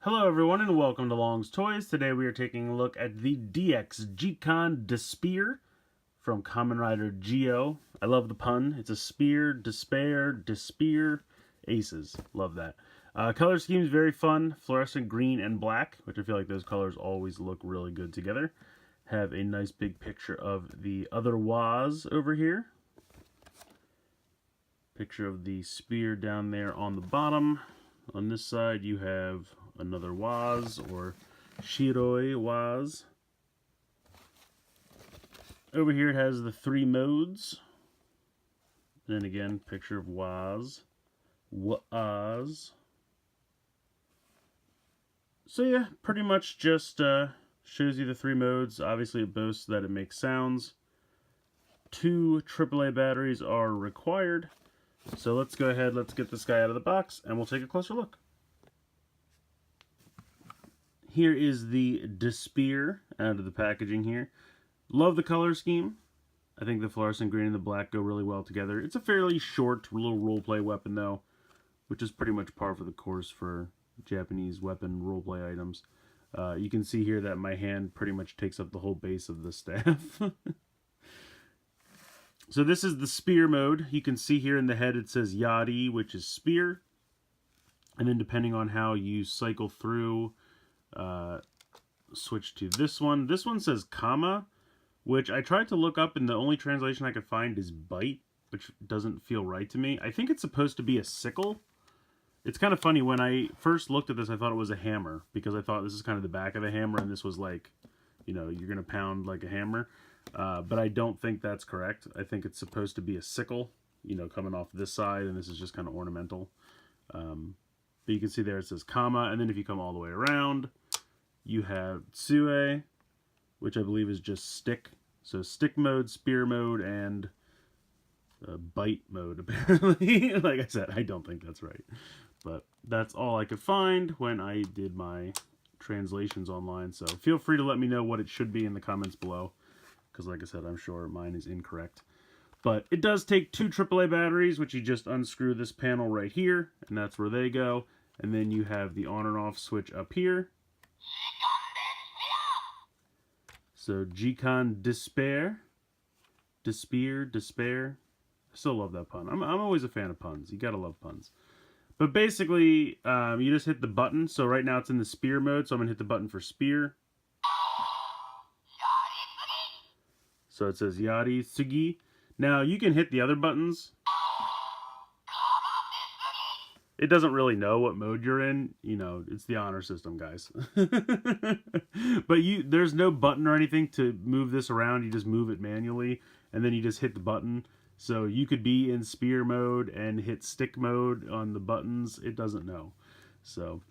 Hello everyone and welcome to Long's Toys. Today we are taking a look at the DX Zikan Despear from Kamen Rider Geo. I love the pun. It's a spear, despair, despear, aces. Love that. Color scheme is very fun. Fluorescent green and black, which I feel like those colors always look really good together. Have a nice big picture of the other Waz over here. Picture of the spear down there on the bottom. On this side you have another Waz, or Shiroi Waz. Over here it has the 3 modes. And then again, picture of Waz. Waz. So yeah, pretty much just shows you the 3 modes. Obviously it boasts that it makes sounds. 2 AAA batteries are required. So let's go ahead, let's get this guy out of the box, and we'll take a closer look. Here is the Despear out of the packaging here. Love the color scheme. I think the fluorescent green and the black go really well together. It's a fairly short little roleplay weapon though, which is pretty much par for the course for Japanese weapon roleplay items. You can see here that my hand pretty much takes up the whole base of the staff. So this is the spear mode. You can see here in the head it says Yadi, which is spear. And then depending on how you cycle through, switch to this one. This one says Kama, which I tried to look up and the only translation I could find is bite, which doesn't feel right to me. I think it's supposed to be a sickle. It's kind of funny, when I first looked at this I thought it was a hammer, because I thought this is kind of the back of the hammer and this was like, you know, you're going to pound like a hammer. But I don't think that's correct. I think it's supposed to be a sickle, you know, coming off this side, and this is just kind of ornamental. But you can see there it says Kama, and then if you come all the way around, you have Tsue, which I believe is just stick. So stick mode, spear mode, and bite mode, apparently. Like I said, I don't think that's right. But that's all I could find when I did my translations online. So feel free to let me know what it should be in the comments below, because like I said, I'm sure mine is incorrect. But it does take 2 AAA batteries, which you just unscrew this panel right here, and that's where they go. And then you have the on and off switch up here. So Zikan Despair. Despear, despair. I still love that pun. I'm always a fan of puns. You gotta love puns. But basically, you just hit the button. So right now it's in the spear mode, so I'm gonna hit the button for spear. So it says Yari Sugi. Now you can hit the other buttons. It doesn't really know what mode you're in. You know, it's the honor system, guys. But there's no button or anything to move this around. You just move it manually, and then you just hit the button. So you could be in spear mode and hit stick mode on the buttons. It doesn't know. So,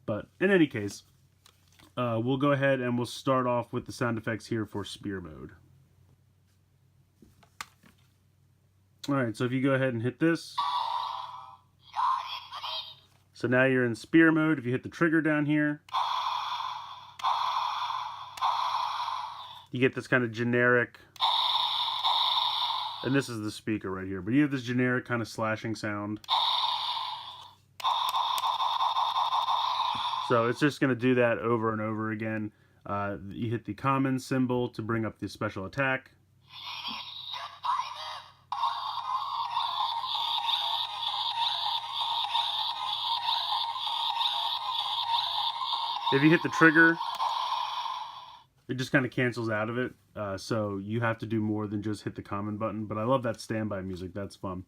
but in any case, we'll go ahead and we'll start off with the sound effects here for spear mode. Alright, so if you go ahead and hit this. So now you're in spear mode. If you hit the trigger down here, you get this kind of generic, and this is the speaker right here, but you have this generic kind of slashing sound. So it's just going to do that over and over again. You hit the Kamen symbol to bring up the special attack. If you hit the trigger, it just kind of cancels out of it. So you have to do more than just hit the Kamen button. But I love that standby music. That's fun.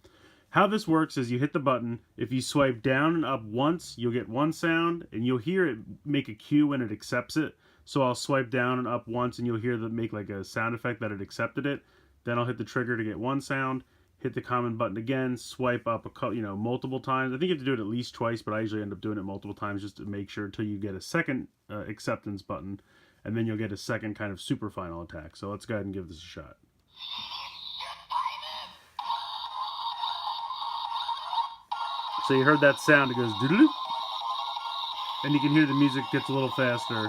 How this works is you hit the button. If you swipe down and up once, you'll get one sound, and you'll hear it make a cue when it accepts it. So I'll swipe down and up once, and you'll hear that make like a sound effect that it accepted it. Then I'll hit the trigger to get one sound. Hit the Kamen button again, swipe up multiple times. I think you have to do it at least twice, but I usually end up doing it multiple times just to make sure until you get a second acceptance button, and then you'll get a second kind of super final attack. So let's go ahead and give this a shot. So you heard that sound, it goes doodle, and you can hear the music gets a little faster.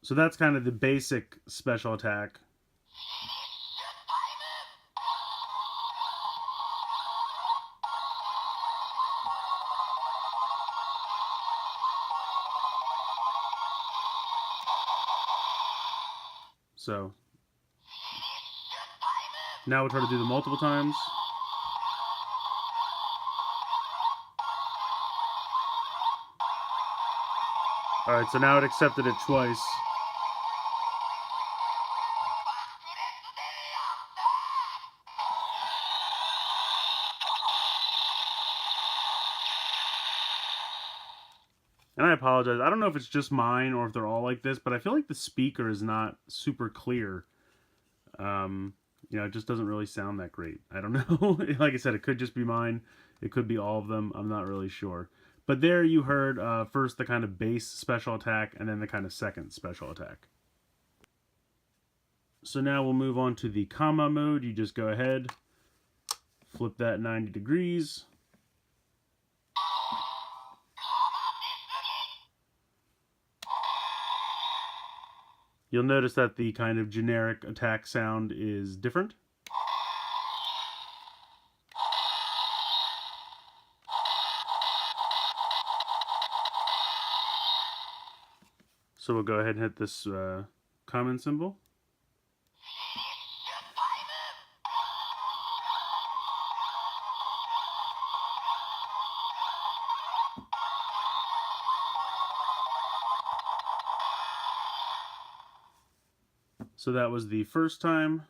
So that's kind of the basic special attack. So now we'll try to do them multiple times. Alright, so now it accepted it twice. And I apologize. I don't know if it's just mine or if they're all like this, but I feel like the speaker is not super clear. It just doesn't really sound that great. I don't know. Like I said, it could just be mine. It could be all of them. I'm not really sure. But there you heard first the kind of base special attack and then the kind of second special attack. So now we'll move on to the Kamen mode. You just go ahead, flip that 90 degrees. You'll notice that the kind of generic attack sound is different. So we'll go ahead and hit this Kamen symbol. So that was the first time.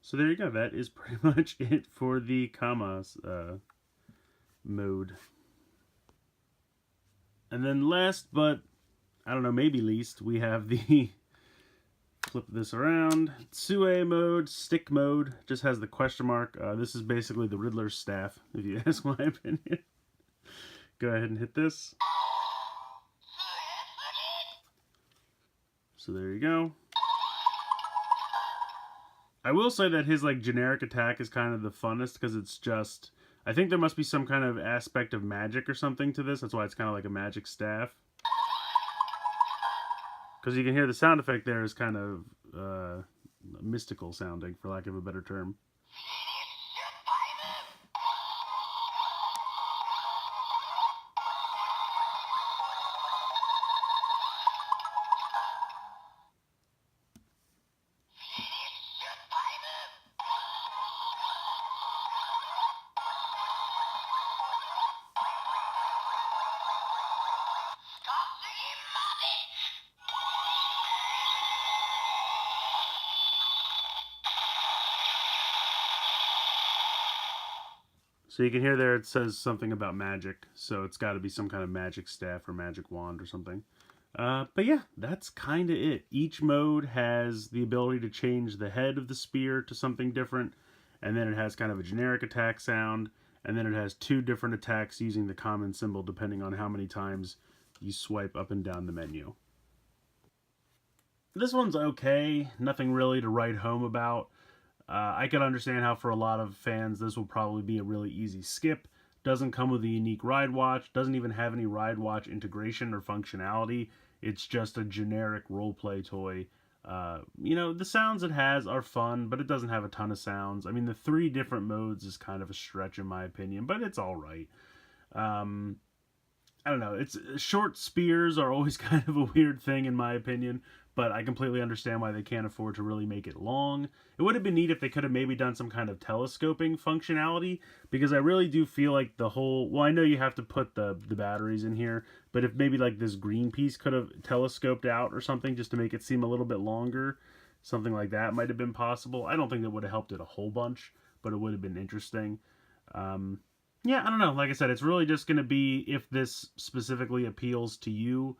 So there you go. That is pretty much it for the Kamen mode. And then last, but I don't know, maybe least, we have the flip this around. Tsue mode, stick mode, just has the question mark. This is basically the Riddler's staff, if you ask my opinion. Go ahead and hit this. So there you go. I will say that his like generic attack is kind of the funnest because it's just, I think there must be some kind of aspect of magic or something to this. That's why it's kind of like a magic staff. Because you can hear the sound effect there is kind of mystical sounding, for lack of a better term. So you can hear there it says something about magic, so it's got to be some kind of magic staff or magic wand or something. But yeah, that's kind of it. Each mode has the ability to change the head of the spear to something different, and then it has kind of a generic attack sound, and then it has two different attacks using the Kamen symbol depending on how many times you swipe up and down the menu. This one's okay, nothing really to write home about. I can understand how for a lot of fans this will probably be a really easy skip. Doesn't come with a unique ride watch, doesn't even have any ride watch integration or functionality. It's just a generic roleplay toy. The sounds it has are fun, but it doesn't have a ton of sounds. I mean, the 3 different modes is kind of a stretch in my opinion, but it's alright. I don't know, short spears are always kind of a weird thing in my opinion, but I completely understand why they can't afford to really make it long. It would have been neat if they could have maybe done some kind of telescoping functionality, because I really do feel like the whole, well, I know you have to put the batteries in here, but if maybe like this green piece could have telescoped out or something just to make it seem a little bit longer, something like that might have been possible. I don't think that would have helped it a whole bunch, but it would have been interesting. Yeah, I don't know. Like I said, it's really just going to be if this specifically appeals to you.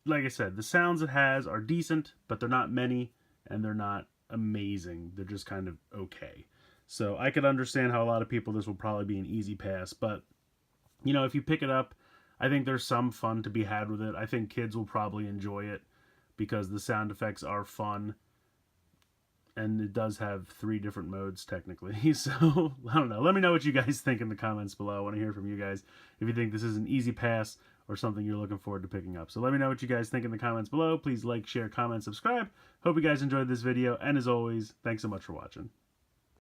Like I said, the sounds it has are decent, but they're not many, and they're not amazing. They're just kind of okay. So I could understand how a lot of people this will probably be an easy pass, but, if you pick it up, I think there's some fun to be had with it. I think kids will probably enjoy it because the sound effects are fun. And it does have 3 different modes, technically. So, I don't know. Let me know what you guys think in the comments below. I want to hear from you guys if you think this is an easy pass or something you're looking forward to picking up. So let me know what you guys think in the comments below. Please like, share, comment, subscribe. Hope you guys enjoyed this video, and as always, thanks so much for watching.